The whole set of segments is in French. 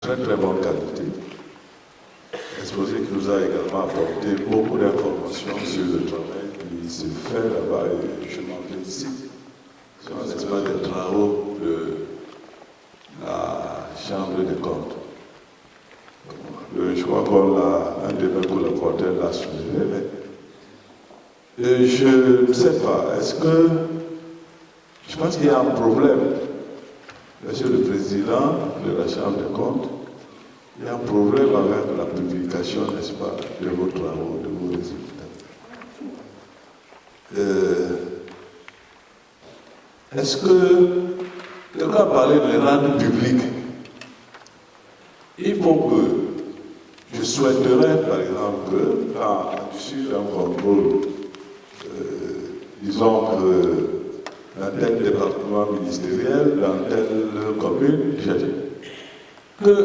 très très bonne qualité. Exposé qui nous a également apporté beaucoup d'informations sur le travail qui se fait là-bas et je m'en félicite. Sur l'espace des travaux de la Chambre des comptes. Je crois qu'un de mes collaborateurs l'a soulevé. Et je ne sais pas, est-ce que je pense qu'il y a un problème, Monsieur le Président de la Chambre des comptes, il y a un problème avec la publication, n'est-ce pas, de vos travaux, de vos résultats. Est-ce que quelqu'un a parlé de les rendre publics? Il faut que je souhaiterais, par exemple, que, quand issu d'un contrôle, disons que dans tel département ministériel, dans telle commune, que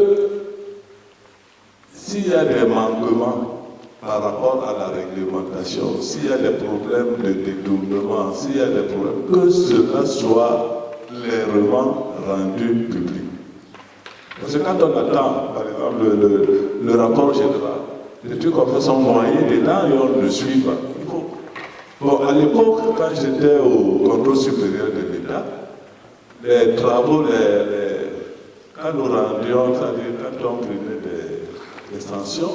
s'il y a des manquements par rapport à la réglementation, s'il y a des problèmes de détournement, s'il y a des problèmes, que cela soit clairement rendu public. Parce que quand on attend, par exemple, le rapport général, les trucs comme ça sont noyés dedans et on ne le suit pas. Bon, à l'époque, quand j'étais au contrôle supérieur de l'État, les travaux, quand nous rendions, c'est-à-dire quand on prenait des extensions,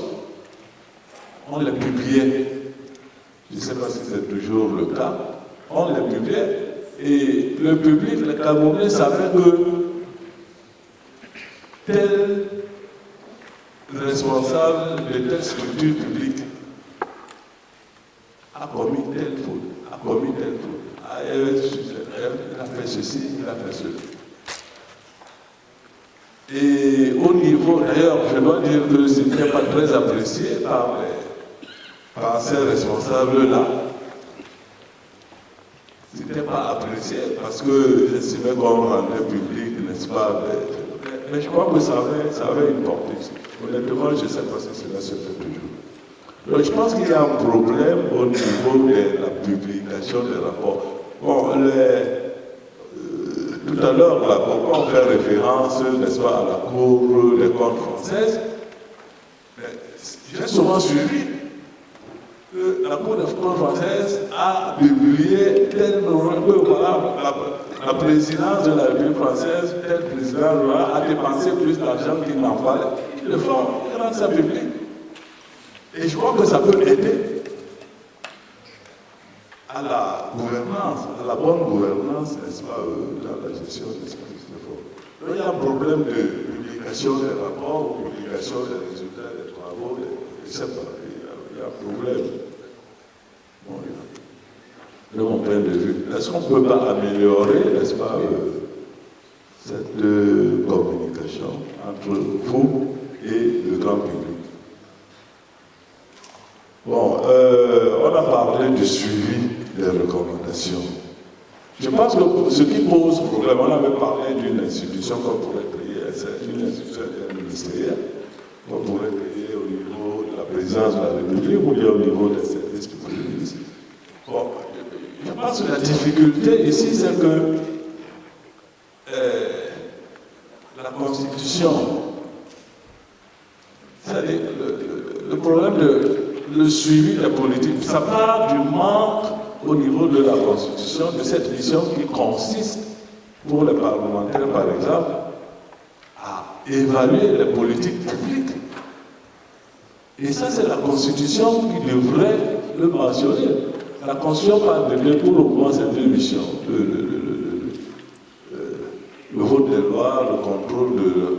on les publiait. Je ne sais pas si c'est toujours le cas. On les publiait et le public, les Camerounais savaient que tel responsable de telle structure publique a commis telle faute, a commis telle faute. Il a fait ceci, il a fait cela. Et au niveau, d'ailleurs, je dois dire que ce n'était pas très apprécié par ces responsables-là. Ce n'était pas apprécié parce que j'estimais qu'on rendait public, n'est-ce pas? Mais je crois que ça avait une portée. Honnêtement, je ne sais pas si cela se fait toujours. Donc je pense qu'il y a un problème au niveau de la publication des rapports. Bon, tout à l'heure, pourquoi on fait référence, n'est-ce pas, à la Cour des comptes française? J'ai souvent suivi que la Cour des comptes française a publié tel que voilà, la présidence de la République française, tel président a dépensé plus d'argent qu'il n'en fallait. Ils le font, ils rendent ça public. Et je crois que ça peut aider à la gouvernance, à la bonne gouvernance, n'est-ce pas, dans la gestion des services de force. Il y a un problème de publication des rapports, publication des résultats des travaux, je ne sais pas, il y a un problème. Bon, de mon point de vue, est-ce qu'on ne peut pas améliorer, n'est-ce pas, cette communication entre vous et le grand public? Bon, on a parlé du suivi des recommandations. Je pense que ce qui pose problème, on avait parlé d'une institution qu'on pourrait créer, c'est une institution ministérielle qu'on pourrait créer au niveau de la présidence de la République ou bien au niveau des services publics. Bon, je pense que la difficulté ici, c'est que la Constitution, c'est-à-dire le problème le suivi des politiques, ça part du manque au niveau de la Constitution, de cette mission qui consiste, pour les parlementaires par exemple, à évaluer les politiques publiques. Et ça, c'est la Constitution qui devrait le mentionner. La Constitution parle de pour le moment ces deux missions, le vote des lois, le contrôle de...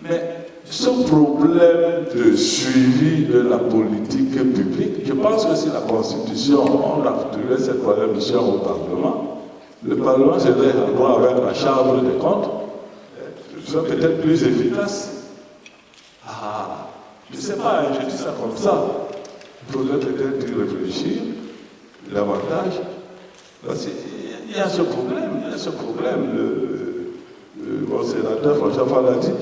Mais ce problème de suivi de la politique publique, je pense que si la Constitution, on attribuait cette première mission au Parlement, le Parlement serait en droit avec la Chambre des comptes, serait peut-être plus efficace. Ah, je ne sais pas, je dis ça comme ça. Il faudrait peut-être y réfléchir davantage. Parce qu'il y a ce problème, mon sénateur François Fall l'a dit.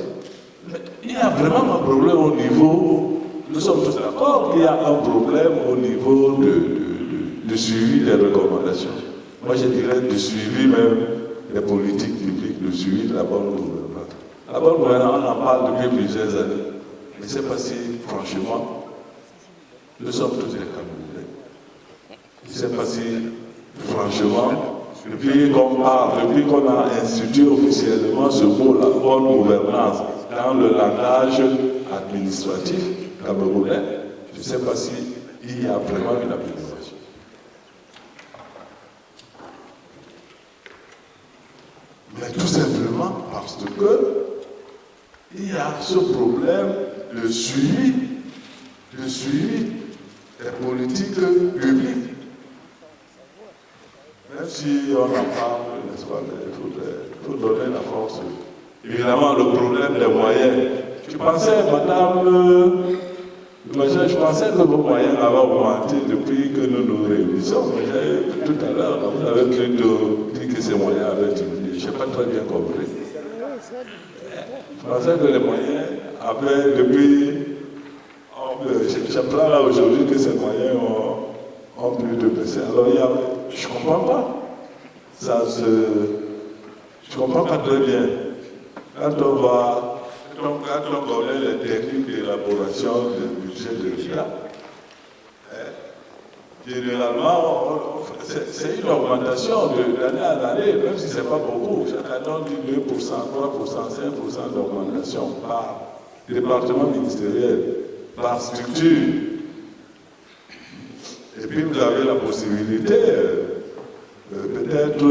Mais il y a vraiment un problème au niveau, nous sommes tous d'accord qu'il y a un problème au niveau de suivi des recommandations. Moi je dirais du suivi même des politiques publiques, du suivi de la bonne gouvernance. La bonne gouvernance, on en parle depuis plusieurs années. Mais je ne sais pas si, franchement, nous sommes tous des Camerounais. Je ne sais pas si, franchement, depuis qu'on parle, depuis qu'on a institué officiellement ce mot, la bonne gouvernance, dans le langage administratif camerounais, je ne sais pas s'il y a vraiment une amélioration. Mais tout simplement parce que il y a ce problème de suivi des politiques publiques. Même si on en parle, n'est-ce pas, il faut donner la force. Évidemment, le problème des moyens. Je pensais, madame, je pensais que vos moyens avaient augmenté depuis que nous nous réunissons. Mais tout à l'heure, vous avez dit que ces moyens avaient diminué. Je n'ai pas très bien compris. Je pensais que les moyens avaient, depuis. J'apprends là aujourd'hui que ces moyens ont plus de baisser. Alors, je ne comprends pas. Je ne comprends pas très bien. Quand on connaît les techniques d'élaboration du budget de l'État, généralement, c'est une augmentation d'année en année, même si ce n'est pas beaucoup. Chaque année, on dit 2%, 3%, 5% d'augmentation par département ministériel, par structure. Et puis vous avez la possibilité, peut-être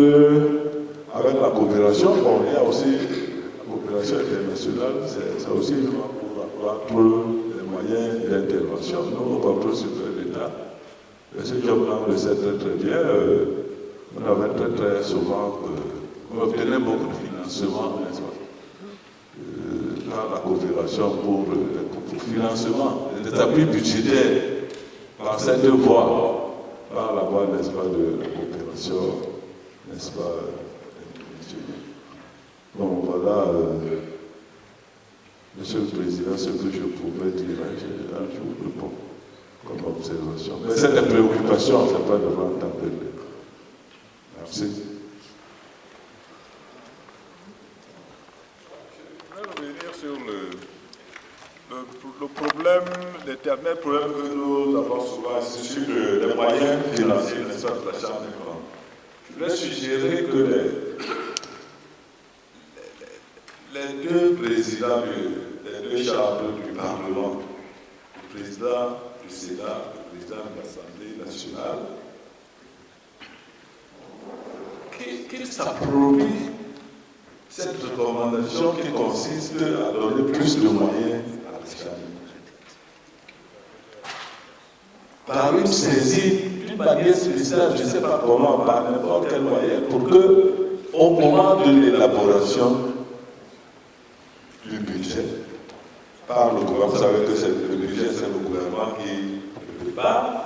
avec la coopération, bon, il y a aussi la coopération internationale, c'est aussi pour accroître les moyens d'intervention. Nous, au contrôle supérieur de l'État, ce job-là, on le sait très très bien, on avait très souvent, on obtenait beaucoup de financement, n'est-ce pas, par la coopération pour le financement, les appuis budgétaires par cette voie, par la voie, n'est-ce pas, de la coopération, n'est-ce pas, bon, voilà, Monsieur le Président, ce que je pouvais dire, je vous réponds comme observation. Mais c'est des préoccupations, c'est pas devant t'appeler. Merci. Je voudrais revenir sur le problème, l'éternel problème que nous avons souvent, c'est sur les moyens financiers, n'est-ce pas, de la Chambre des Grands. Je voudrais suggérer que les deux présidents des deux chambres du Parlement, le président du Sénat, le président de l'Assemblée nationale, qu'ils s'approprient cette recommandation qui consiste à donner plus de moyens à la Chambre. Par une saisie, d'une manière spéciale, je ne sais pas comment, par n'importe quel moyen, pour que, au moment de l'élaboration du budget, par le gouvernement, vous savez que le budget, c'est le gouvernement qui le prépare,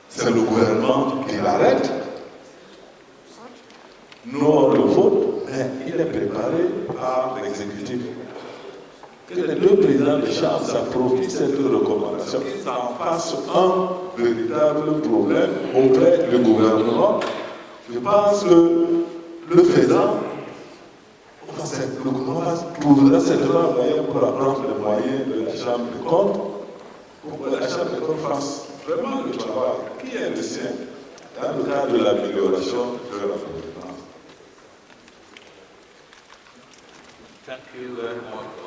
c'est le gouvernement qui l'arrête. Nous, on le vote, mais il est préparé par l'exécutif. Que les deux présidents de Chambre s'approprient cette recommandation, qu'ils en fassent un véritable problème auprès du gouvernement. Je pense que le faisant, le gouvernement trouvera certainement un moyen pour apprendre les moyens de la Chambre des comptes, pour que la Chambre des comptes fasse vraiment le travail qui est le sien dans le cadre de l'amélioration de la gouvernance. Thank you very much.